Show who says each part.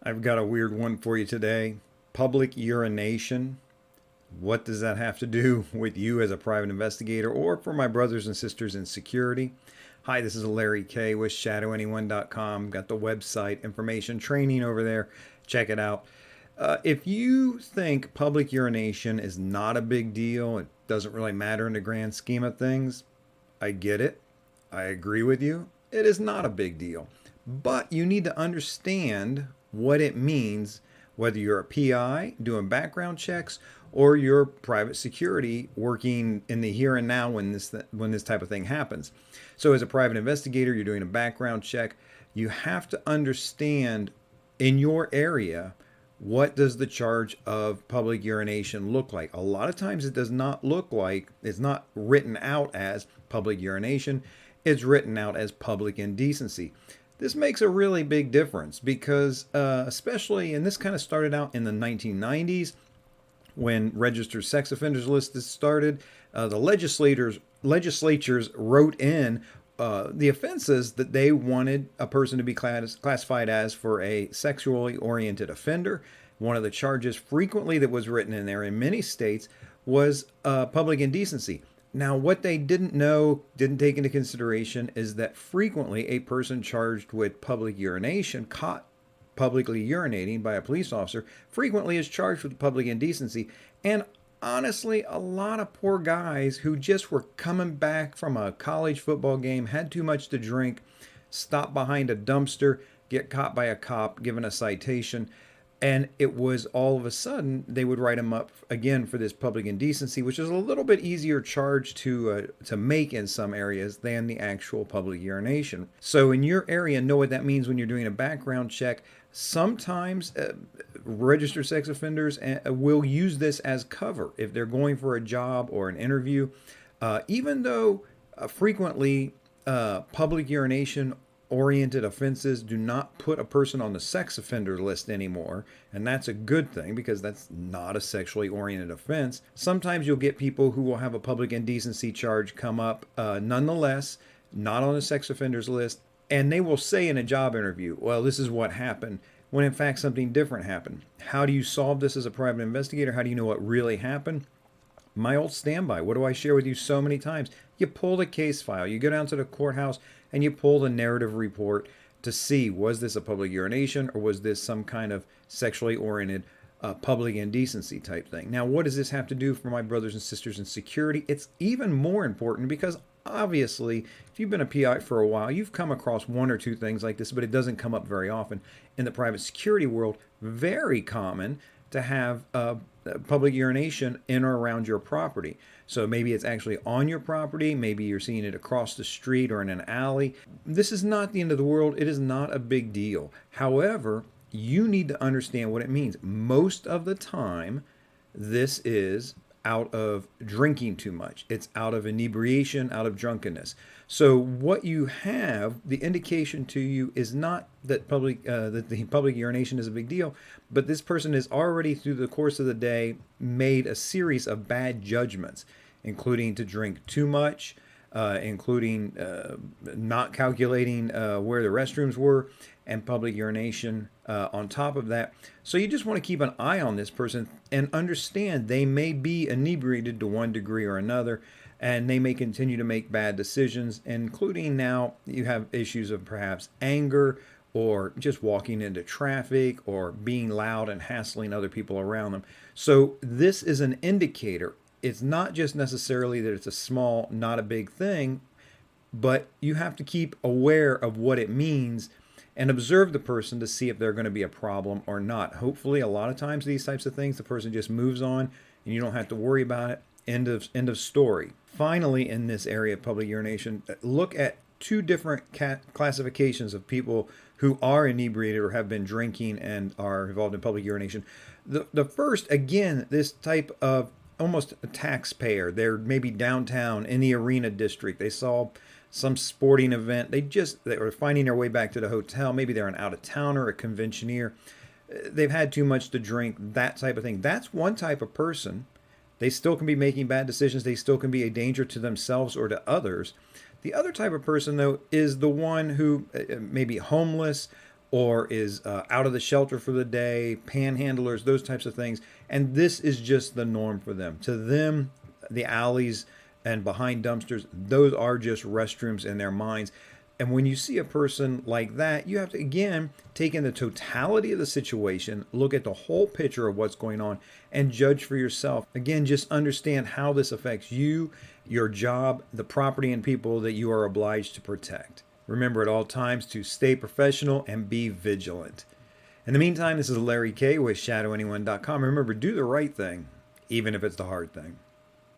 Speaker 1: I've got a weird one for you today. Public urination. What does that have to do with you as a private investigator or for my brothers and sisters in security? Hi, this is Larry Kaye with shadowanyone.com. Got the website information training over there. Check it out. If you think public urination is not a big deal, it doesn't really matter in the grand scheme of things, I get it. I agree with you. It is not a big deal. But you need to understand what it means, whether you're a PI doing background checks or you're private security working in the here and now when this type of thing happens. So as a private investigator, you're doing a background check. You have to understand in your area, what does the charge of public urination look like? A lot of times it does not look like, it's not written out as public urination, it's written out as public indecency. This makes a really big difference because, especially, and this kind of started out in the 1990s when registered sex offenders list started. The legislatures wrote in the offenses that they wanted a person to be classified as for a sexually oriented offender. One of the charges frequently that was written in there in many states was public indecency. Now, what they didn't know, didn't take into consideration, is that frequently a person charged with public urination, caught publicly urinating by a police officer, frequently is charged with public indecency. And honestly, a lot of poor guys who just were coming back from a college football game, had too much to drink, stopped behind a dumpster, get caught by a cop, given a citation. And it was all of a sudden they would write them up again for this public indecency, which is a little bit easier charge to make in some areas than the actual public urination. So in your area, know what that means when you're doing a background check. Sometimes registered sex offenders will use this as cover if they're going for a job or an interview, even though frequently public urination oriented offenses do not put a person on the sex offender list anymore, and that's a good thing because that's not a sexually oriented offense. Sometimes you'll get people who will have a public indecency charge come up nonetheless, not on the sex offenders list, and they will say in a job interview, well, this is what happened, when in fact something different happened. How do you solve this as a private investigator? How do you know what really happened? My old standby. What do I share with you so many times? You pull the case file, you go down to the courthouse, and you pull the narrative report to see, was this a public urination or was this some kind of sexually oriented public indecency type thing? Now, what does this have to do for my brothers and sisters in security? It's even more important because obviously, if you've been a PI for a while, you've come across one or two things like this, but it doesn't come up very often. In the private security world, very common to have public urination in or around your property. So maybe it's actually on your property, maybe you're seeing it across the street or in an alley. This is not the end of the world. It is not a big deal. However, you need to understand what it means. Most of the time, this is out of drinking too much. It's out of inebriation, out of drunkenness. So what you have, the indication to you is not that the public urination is a big deal, but this person has already through the course of the day made a series of bad judgments, including to drink too much, including not calculating where the restrooms were, and public urination on top of that. So you just want to keep an eye on this person and understand they may be inebriated to one degree or another, and they may continue to make bad decisions, including now you have issues of perhaps anger or just walking into traffic or being loud and hassling other people around them. So this is an indicator. It's not just necessarily that it's a small, not a big thing, but you have to keep aware of what it means and observe the person to see if they're going to be a problem or not. Hopefully, a lot of times these types of things, the person just moves on and you don't have to worry about it. End of story. Finally, in this area of public urination, look at two different classifications of people who are inebriated or have been drinking and are involved in public urination. The first, again, this type of almost a taxpayer. They're maybe downtown in the arena district. They saw some sporting event. They were finding their way back to the hotel. Maybe they're an out-of-towner, a conventioneer. They've had too much to drink, that type of thing. That's one type of person. They still can be making bad decisions. They still can be a danger to themselves or to others. The other type of person, though, is the one who may be homeless or is out of the shelter for the day, panhandlers, those types of things. And this is just the norm for them. To them, the alleys and behind dumpsters, those are just restrooms in their minds. And when you see a person like that, you have to, again, take in the totality of the situation, look at the whole picture of what's going on, and judge for yourself. Again, just understand how this affects you, your job, the property and people that you are obliged to protect. Remember at all times to stay professional and be vigilant. In the meantime, this is Larry Kaye with ShadowAnyone.com. Remember, do the right thing, even if it's the hard thing.